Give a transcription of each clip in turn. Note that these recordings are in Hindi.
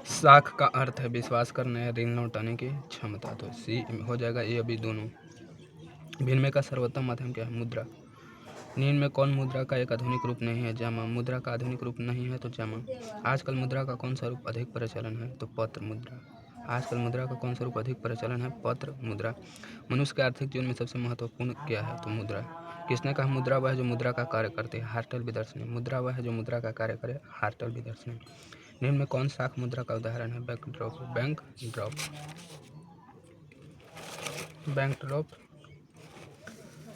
साख का अर्थ है विश्वास करने या ऋण लौटाने की क्षमता, तो सी हो जाएगा ये अभी दोनों। विनिमय का सर्वोत्तम माध्यम क्या है? मुद्रा। निम्न में कौन मुद्रा का एक आधुनिक रूप नहीं है? जमा। मुद्रा का आधुनिक रूप नहीं है तो जमा। आजकल मुद्रा का कौन सा रूप अधिक प्रचलन है? तो पत्र मुद्रा। आजकल मुद्रा का कौन सा रूप अधिक प्रचलन है? पत्र मुद्रा। मनुष्य के आर्थिक जीवन में सबसे महत्वपूर्ण क्या है? तो मुद्रा। किसने कहा मुद्रा वह है जो मुद्रा का कार्य करते हैं? हार्टल विदर्श ने। मुद्रा वह है जो मुद्रा का कार्य करे? हार्टल विदर्श ने। निम्न में कौन साख मुद्रा का उदाहरण है? Bank drop. Bank drop. Bank drop.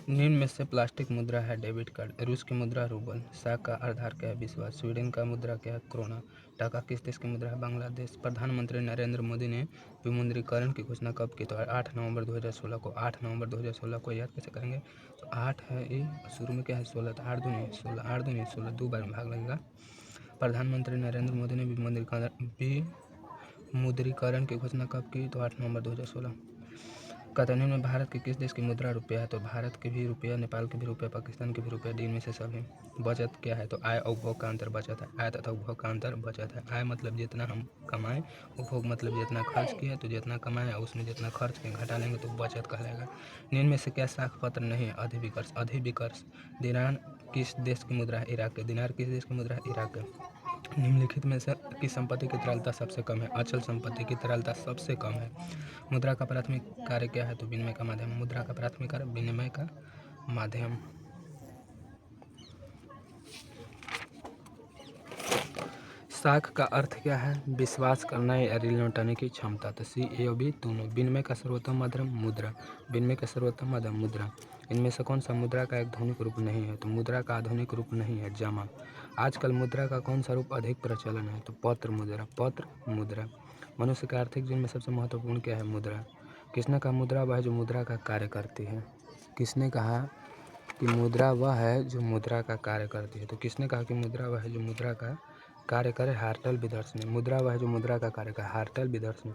निम्न में से प्लास्टिक मुद्रा है? Debit card. रूस की मुद्रा रूबल। साख का आधार क्या है? विश्वास। स्वीडन का मुद्रा क्या है? क्रोना। टाका किस देश की मुद्रा है? बांग्लादेश। प्रधानमंत्री नरेंद्र मोदी ने विमुद्रीकरण की घोषणा कब की? तो 8 नवंबर 2016 को। 8 नवंबर 2016 को याद कैसे करेंगे? तो 8 है ये, शुरू में क्या है? 16, तो 8 दूनी 16, 8 दूनी 16, 2 बार में भाग लगेगा। प्रधानमंत्री नरेंद्र मोदी ने विमुद्रीकरण की घोषणा कब की? तो 8 नवंबर 2016। कतरनी में भारत के किस देश की मुद्रा रुपया है? तो भारत के भी रुपया, नेपाल के भी रुपया, पाकिस्तान के भी रुपया, डी में से सब है। बचत क्या है? तो आय और उपभोग का अंतर बचत है। आय तथा उपभोग का अंतर बचत है। आय मतलब जितना हम कमाएं, उपभोग मतलब जितना खर्च किया, तो जितना कमाएं और उसमें जितना खर्च किए घटा लेंगे तो बचत कहलाएगा। निम्न में से क्या साख पत्र नहीं है? अधिविकर्ष। अधिविकर्ष। दिनार किस देश की मुद्रा है? इराक के। दिनार किस देश की मुद्रा है? इराक के। निम्नलिखित में से किस संपत्ति की तरलता सबसे कम है? अचल संपत्ति की तरलता सबसे कम है। मुद्रा का प्राथमिक कार्य क्या है? तो विनिमय का माध्यम। मुद्रा का प्राथमिक कार्य विनिमय का माध्यम। साख का अर्थ क्या है? विश्वास करना या ऋण लौटाने की क्षमता, तो सी ए और बी दोनों। विनिमय का सर्वोत्तम माध्यम मुद्रा। विनिमय का सर्वोत्तम माध्यम मुद्रा। इनमें से कौन सा मुद्रा का एक आधुनिक रूप नहीं है? तो मुद्रा का आधुनिक रूप नहीं है जमा। आजकल मुद्रा का कौन सा रूप अधिक प्रचलन है? तो पत्र मुद्रा। पत्र मुद्रा। मनुष्य के आर्थिक जीवन में सबसे महत्वपूर्ण क्या है? मुद्रा। किसने कहा मुद्रा वह है जो मुद्रा का कार्य करती है? किसने कहा कि मुद्रा वह है जो मुद्रा का कार्य करती है? तो किसने कहा कि मुद्रा वह है जो मुद्रा का कार्य करे? हार्टल विदर्श ने। मुद्रा वह है जो मुद्रा का कार्य करे? हार्टल विदर्श ने।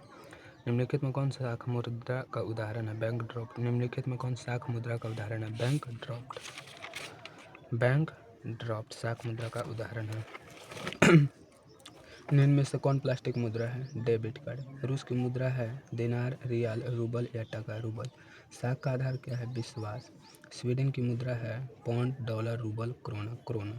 निम्नलिखित में कौन साख मुद्रा का उदाहरण है? Bank drop. निम्नलिखित में कौन साख मुद्रा का उदाहरण है? Bank drop. बैंक ड्रॉप साख मुद्रा का उदाहरण है। निम्न में से कौन प्लास्टिक मुद्रा है? Debit card. रूस की मुद्रा है? दिनार, रियाल, रूबल या टका। रूबल। साख का आधार क्या है? विश्वास। स्वीडन की मुद्रा है? Pound, dollar, rouble, krona. Krona.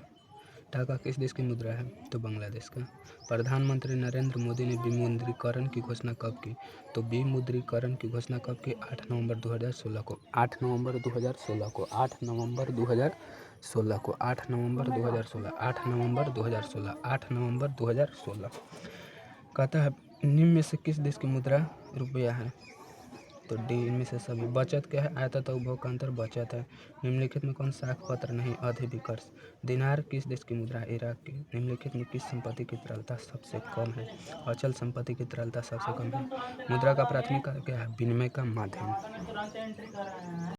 Taka किस देश की मुद्रा है? तो बांग्लादेश का। प्रधानमंत्री नरेंद्र मोदी ने विमुद्रीकरण की घोषणा कब की? तो विमुद्रीकरण की घोषणा कब की? 8 नवंबर 2016 को। 8 नवंबर 2016 को। 8 नवंबर 2016 को। 8 नवंबर 2016। 8 नवंबर 2016। 8 नवंबर 2016। कहता है निम्न में से किस देश की मुद्रा रुपया है? तो डी इनमें से सभी। बचत क्या है? आय तथा उपभोग का अंतर बचत है। निम्नलिखित में कौन साख पत्र नहीं? अधिविकर्ष। दिनार किस देश की मुद्रा है? इराक की। निम्नलिखित में किस संपत्ति की तरलता सबसे कम है? अचल संपत्ति की तरलता सबसे कम है। मुद्रा का प्राथमिक कार्य क्या है? विनिमय का माध्यम।